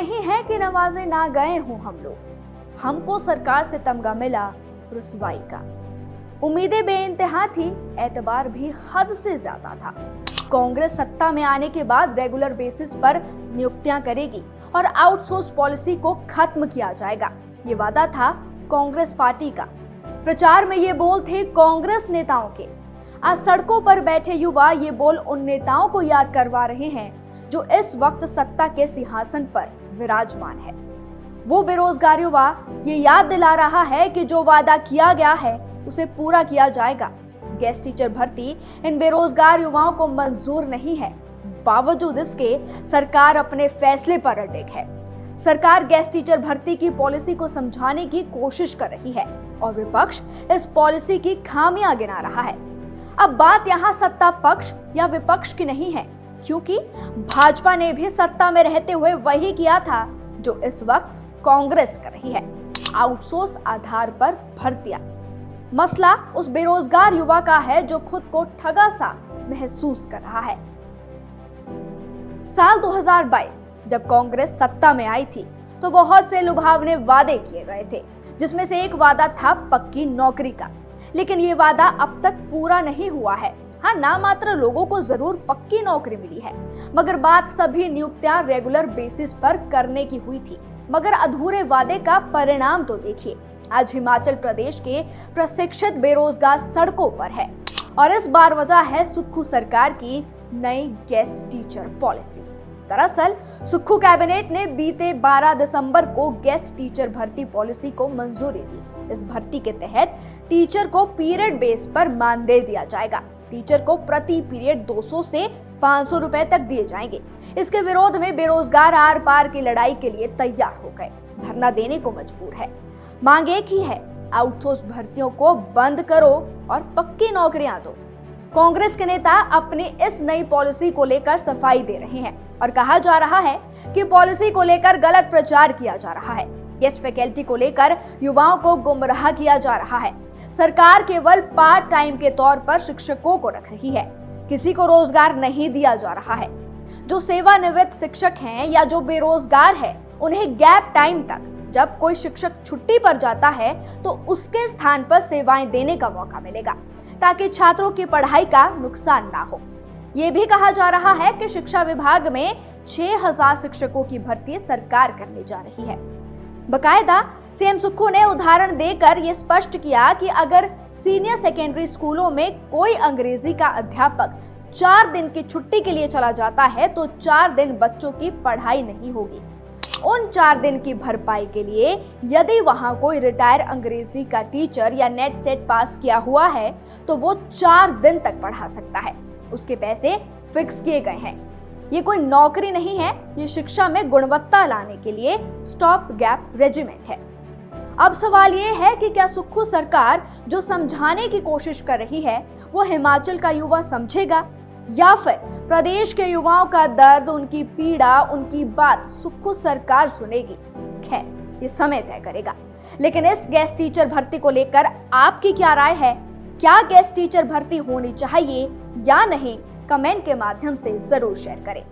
नहीं है कि नवाजे ना गए हों हम लोग, हमको सरकार से तमगा मिला रुसवाई का। उम्मीदें बेइंतहा थी, एतबार भी हद से ज्यादा था। कांग्रेस सत्ता में आने के बाद रेगुलर बेसिस पर नियुक्तियां करेगी और आउटसोर्स पॉलिसी को खत्म किया जाएगा, ये वादा था कांग्रेस पार्टी का। प्रचार में ये बोल थे कांग्रेस नेताओं के। आज सड़कों पर बैठे युवा ये बोल उन नेताओं को याद करवा रहे हैं जो इस वक्त सत्ता के सिंहासन पर विराजमान है। वो बेरोजगार युवा ये याद दिला रहा है कि जो वादा किया गया है उसे पूरा किया जाएगा। गेस्ट टीचर भर्ती इन बेरोजगार युवाओं को मंजूर नहीं है, बावजूद इसके सरकार अपने फैसले पर अडिग है। सरकार गेस्ट टीचर भर्ती की पॉलिसी को समझाने की कोशिश कर रही है और विपक्ष इस पॉलिसी की खामियां गिना रहा है। अब बात यहाँ सत्ता पक्ष या विपक्ष की नहीं है, क्योंकि भाजपा ने भी सत्ता में रहते हुए वही किया था जो इस वक्त कांग्रेस कर रही है, आउटसोर्स आधार पर भर्तियां। मसला उस बेरोजगार युवा का है जो खुद को ठगा सा महसूस कर रहा है। साल 2022 जब कांग्रेस सत्ता में आई थी तो बहुत से लुभावने वादे किए गए थे, जिसमें से एक वादा था पक्की नौकरी का। लेकिन ये वादा अब तक पूरा नहीं हुआ है। हाँ, नामात्र लोगों को जरूर पक्की नौकरी मिली है, मगर बात सभी नियुक्तियां रेगुलर बेसिस पर करने की हुई थी। मगर अधूरे वादे का परिणाम तो देखिए, आज हिमाचल प्रदेश के प्रशिक्षित बेरोजगार सड़कों पर है और इस बार वजह है सुक्खू सरकार की नई गेस्ट टीचर पॉलिसी। दरअसल सुक्खू कैबिनेट ने बीते 12 दिसंबर को गेस्ट टीचर भर्ती पॉलिसी को मंजूरी दी। इस भर्ती के तहत टीचर को पीरियड बेस पर मानदेय दिया जाएगा। टीचर को प्रति पीरियड 200 से 500 रुपए तक दिए जाएंगे। इसके विरोध में बेरोजगार आर पार की लड़ाई के लिए तैयार हो गए, धरना देने को मजबूर है। मांग एक ही है, आउटसोर्स भर्तियों को बंद करो और पक्की नौकरियां दो। कांग्रेस के नेता अपनी इस नई पॉलिसी को लेकर सफाई दे रहे हैं और कहा जा रहा है कि पॉलिसी को लेकर गलत प्रचार किया जा रहा है। गेस्ट फैकल्टी को लेकर युवाओं को गुमराह किया जा रहा है। सरकार केवल पार्ट टाइम के तौर पर शिक्षकों को रख रही है, किसी को रोजगार नहीं दिया जा रहा है। जो सेवानिवृत्त शिक्षक हैं या जो बेरोजगार है, उन्हें गैप टाइम तक जब कोई शिक्षक छुट्टी पर जाता है तो उसके स्थान पर सेवाएं देने का मौका मिलेगा, ताकि छात्रों की पढ़ाई का नुकसान ना हो। ये भी कहा जा रहा है कि शिक्षा विभाग में 6000 शिक्षकों की भर्ती सरकार करने जा रही है। बकायदा सीएम सुक्खू ने उदाहरण देकर यह स्पष्ट किया कि अगर सीनियर सेकेंडरी स्कूलों में कोई अंग्रेजी का अध्यापक 4 दिन की छुट्टी के लिए चला जाता है तो 4 दिन बच्चों की पढ़ाई नहीं होगी। उन 4 दिन की भरपाई के लिए यदि वहां कोई रिटायर अंग्रेजी का टीचर या नेट सेट पास किया हुआ है तो वो 4 दिन तक पढ़ा सकता है। उसके पैसे फिक्स किए गए हैं। ये कोई नौकरी नहीं है, ये शिक्षा में गुणवत्ता लाने के लिए स्टॉप गैप रेजिमेंट है। अब सवाल ये है कि क्या सुक्खू सरकार जो समझाने की कोशिश कर रही है वो हिमाचल का युवा समझेगा, या फिर प्रदेश के युवाओं का दर्द, उनकी पीड़ा, उनकी बात सुक्खू सरकार सुनेगी? खैर, ये समय तय करेगा। लेकिन इस गेस्ट टीचर भर्ती को लेकर आपकी क्या राय है? क्या गेस्ट टीचर भर्ती होनी चाहिए या नहीं? कमेंट के माध्यम से जरूर शेयर करें।